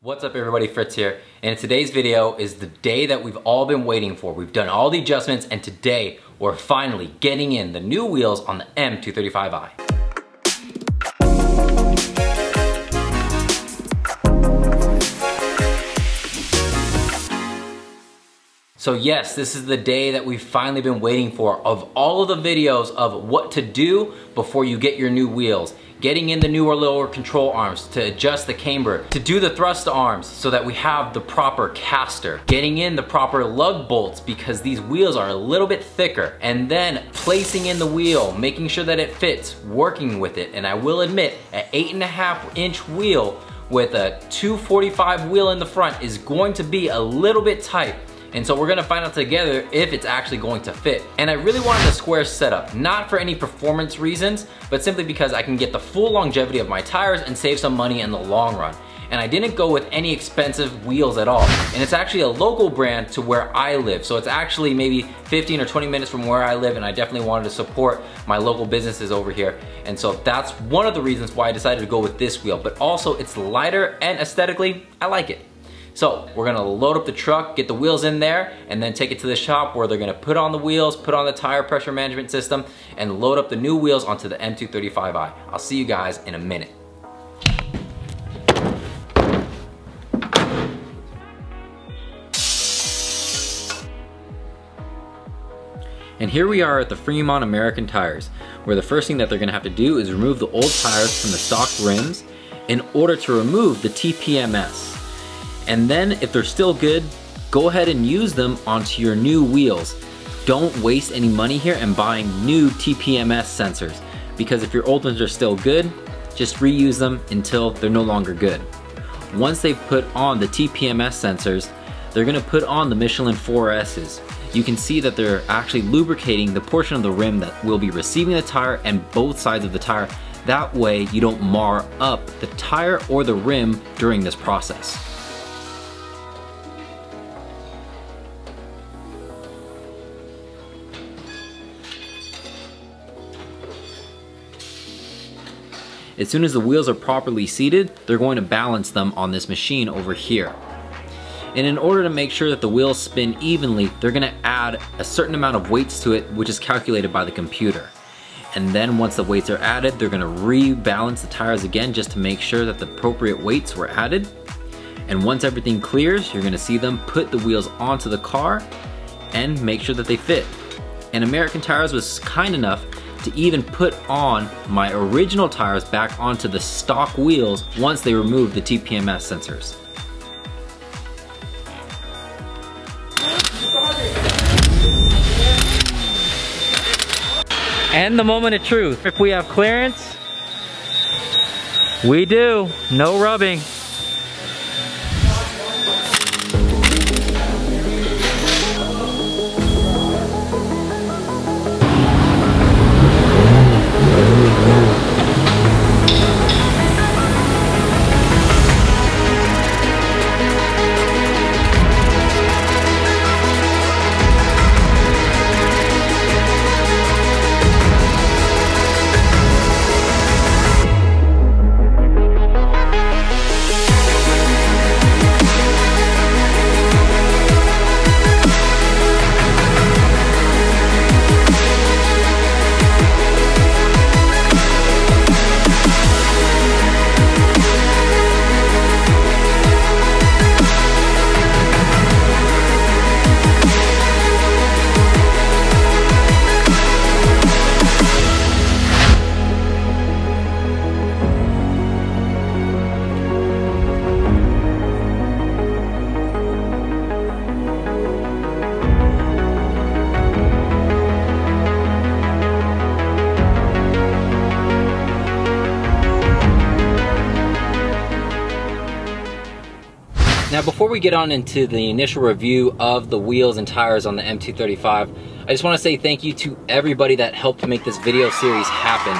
What's up everybody, Fritz here, and today's video is the day that we've all been waiting for. We've done all the adjustments and today we're finally getting in the new wheels on the M235i. So yes, this is the day that we've finally been waiting for of all of the videos of what to do before you get your new wheels. Getting in the newer lower control arms to adjust the camber, to do the thrust arms so that we have the proper caster. Getting in the proper lug bolts because these wheels are a little bit thicker. And then placing in the wheel, making sure that it fits, working with it. And I will admit, an 8.5-inch wheel with a 245 wheel in the front is going to be a little bit tight. And so we're gonna find out together if it's actually going to fit. And I really wanted a square setup, not for any performance reasons, but simply because I can get the full longevity of my tires and save some money in the long run. And I didn't go with any expensive wheels at all. And it's actually a local brand to where I live. So it's actually maybe 15 or 20 minutes from where I live, and I definitely wanted to support my local businesses over here. And so that's one of the reasons why I decided to go with this wheel. But also it's lighter and aesthetically, I like it. So we're gonna load up the truck, get the wheels in there, and then take it to the shop where they're gonna put on the wheels, put on the tire pressure management system, and load up the new wheels onto the M235i. I'll see you guys in a minute. And here we are at the Fremont American Tires, where the first thing that they're gonna have to do is remove the old tires from the stock rims in order to remove the TPMS. And then if they're still good, go ahead and use them onto your new wheels. Don't waste any money here and buying new TPMS sensors, because if your old ones are still good, just reuse them until they're no longer good. Once they've put on the TPMS sensors, they're gonna put on the Michelin 4S's. You can see that they're actually lubricating the portion of the rim that will be receiving the tire and both sides of the tire. That way you don't mar up the tire or the rim during this process. As soon as the wheels are properly seated, they're going to balance them on this machine over here. And in order to make sure that the wheels spin evenly, they're gonna add a certain amount of weights to it, which is calculated by the computer. And then once the weights are added, they're gonna rebalance the tires again just to make sure that the appropriate weights were added. And once everything clears, you're gonna see them put the wheels onto the car and make sure that they fit. And American Tires was kind enough to even put on my original tires back onto the stock wheels once they removed the TPMS sensors. And the moment of truth. If we have clearance, we do. No rubbing. Now before we get on into the initial review of the wheels and tires on the M235, I just want to say thank you to everybody that helped make this video series happen.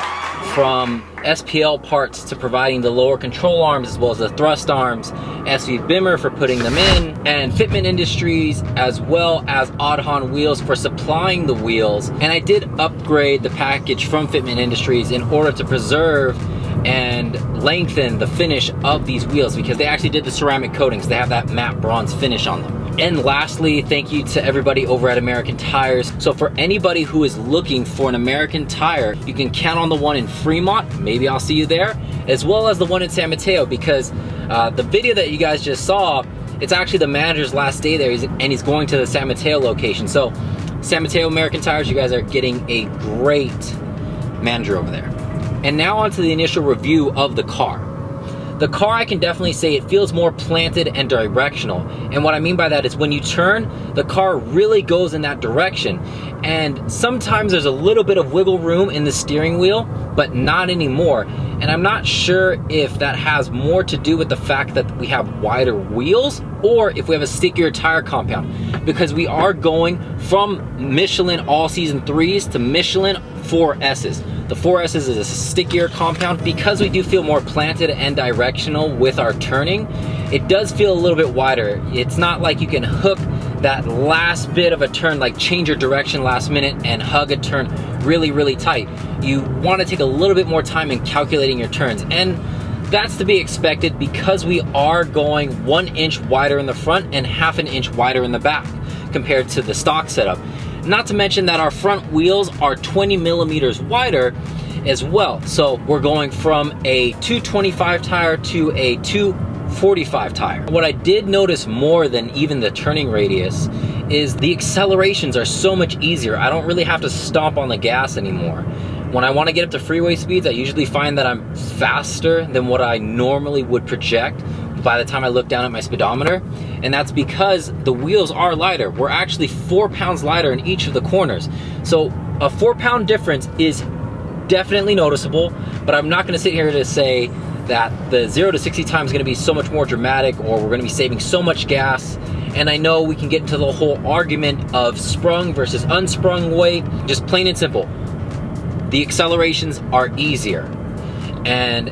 From SPL parts to providing the lower control arms as well as the thrust arms, SV Bimmer for putting them in, and Fitment Industries as well as Oddhon Wheels for supplying the wheels. And I did upgrade the package from Fitment Industries in order to preserve and lengthen the finish of these wheels, because they actually did the ceramic coatings. They have that matte bronze finish on them. And lastly, thank you to everybody over at American Tires. So for anybody who is looking for an American tire, you can count on the one in Fremont, maybe I'll see you there, as well as the one in San Mateo, because the video that you guys just saw, it's actually the manager's last day there, and he's going to the San Mateo location. So San Mateo American Tires, you guys are getting a great manager over there. And now on to the initial review of the car. The car, I can definitely say it feels more planted and directional. And what I mean by that is when you turn, the car really goes in that direction. And sometimes there's a little bit of wiggle room in the steering wheel, but not anymore. And I'm not sure if that has more to do with the fact that we have wider wheels, or if we have a stickier tire compound, because we are going from Michelin All Season 3s to Michelin 4Ss. The 4Ss is a stickier compound. Because we do feel more planted and directional with our turning, it does feel a little bit wider. It's not like you can hook that last bit of a turn, like change your direction last minute and hug a turn really, really tight. You want to take a little bit more time in calculating your turns, and that's to be expected because we are going 1 inch wider in the front and ½ an inch wider in the back compared to the stock setup. Not to mention that our front wheels are 20 millimeters wider as well. So we're going from a 225 tire to a 245 tire. What I did notice more than even the turning radius is the accelerations are so much easier. I don't really have to stomp on the gas anymore. When I want to get up to freeway speeds, I usually find that I'm faster than what I normally would project by the time I look down at my speedometer, and that's because the wheels are lighter. We're actually 4 pounds lighter in each of the corners. So a 4-pound difference is definitely noticeable, but I'm not gonna sit here to say that the 0 to 60 time is gonna be so much more dramatic, or we're gonna be saving so much gas. And I know we can get into the whole argument of sprung versus unsprung weight. Just plain and simple, the accelerations are easier. And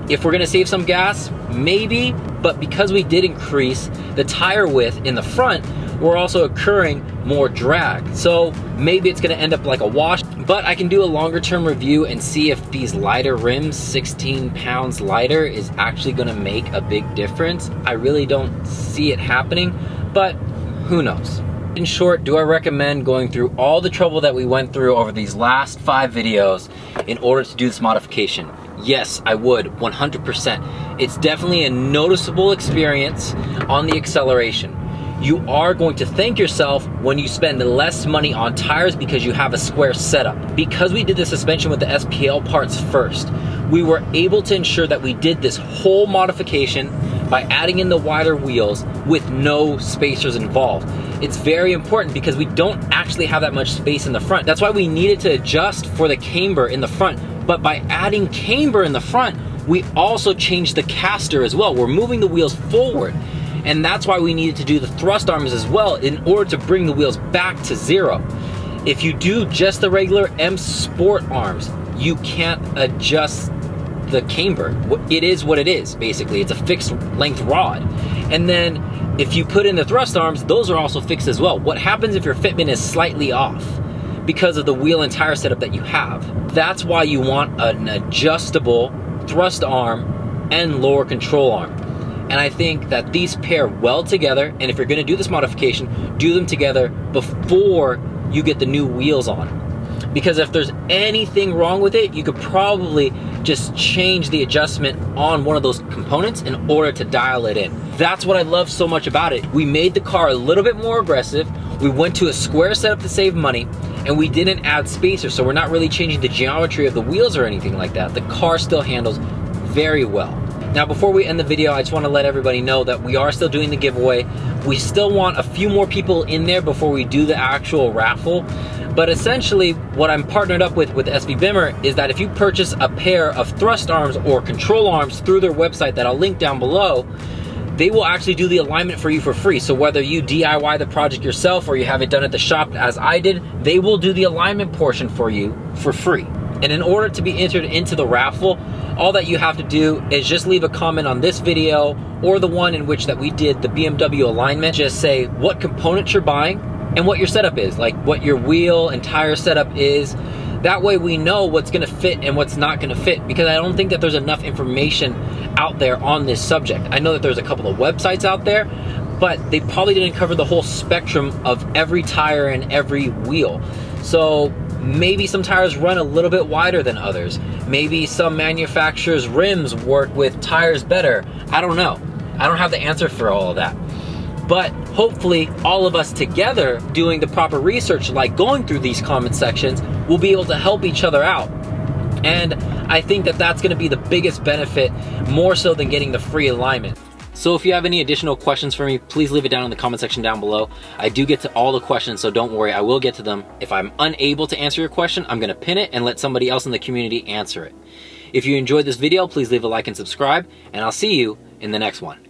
if we're gonna save some gas, maybe, but because we did increase the tire width in the front, we're also incurring more drag. So maybe it's gonna end up like a wash, but I can do a longer term review and see if these lighter rims, 16 pounds lighter, is actually gonna make a big difference. I really don't see it happening, but who knows? In short, do I recommend going through all the trouble that we went through over these last 5 videos in order to do this modification? Yes, I would, 100%. It's definitely a noticeable experience on the acceleration. You are going to thank yourself when you spend less money on tires because you have a square setup. Because we did the suspension with the SPL parts first, we were able to ensure that we did this whole modification by adding in the wider wheels with no spacers involved. It's very important because we don't actually have that much space in the front. That's why we needed to adjust for the camber in the front. But by adding camber in the front, we also changed the caster as well. We're moving the wheels forward. And that's why we needed to do the thrust arms as well in order to bring the wheels back to 0. If you do just the regular M Sport arms, you can't adjust the camber. It is what it is, basically. It's a fixed length rod. And then if you put in the thrust arms, those are also fixed as well. What happens if your fitment is slightly off because of the wheel and tire setup that you have? That's why you want an adjustable thrust arm and lower control arm. And I think that these pair well together, and if you're gonna do this modification, do them together before you get the new wheels on. Because if there's anything wrong with it, you could probably just change the adjustment on one of those components in order to dial it in. That's what I love so much about it. We made the car a little bit more aggressive, we went to a square setup to save money, and we didn't add spacers, so we're not really changing the geometry of the wheels or anything like that. The car still handles very well. Now, before we end the video, I just want to let everybody know that we are still doing the giveaway. We still want a few more people in there before we do the actual raffle. But essentially, what I'm partnered up with SV Bimmer is that if you purchase a pair of thrust arms or control arms through their website that I'll link down below, they will actually do the alignment for you for free. So whether you DIY the project yourself or you have it done at the shop as I did, they will do the alignment portion for you for free. And in order to be entered into the raffle, all that you have to do is just leave a comment on this video or the one in which that we did the BMW alignment. Just say what components you're buying and what your setup is, like what your wheel and tire setup is. That way we know what's gonna fit and what's not gonna fit, because I don't think that there's enough information out there on this subject. I know that there's a couple of websites out there, but they probably didn't cover the whole spectrum of every tire and every wheel. So maybe some tires run a little bit wider than others. Maybe some manufacturers' rims work with tires better. I don't know. I don't have the answer for all of that. But hopefully all of us together doing the proper research, like going through these comment sections, will be able to help each other out. And I think that that's gonna be the biggest benefit, more so than getting the free alignment. So if you have any additional questions for me, please leave it down in the comment section down below. I do get to all the questions, so don't worry, I will get to them. If I'm unable to answer your question, I'm gonna pin it and let somebody else in the community answer it. If you enjoyed this video, please leave a like and subscribe, and I'll see you in the next one.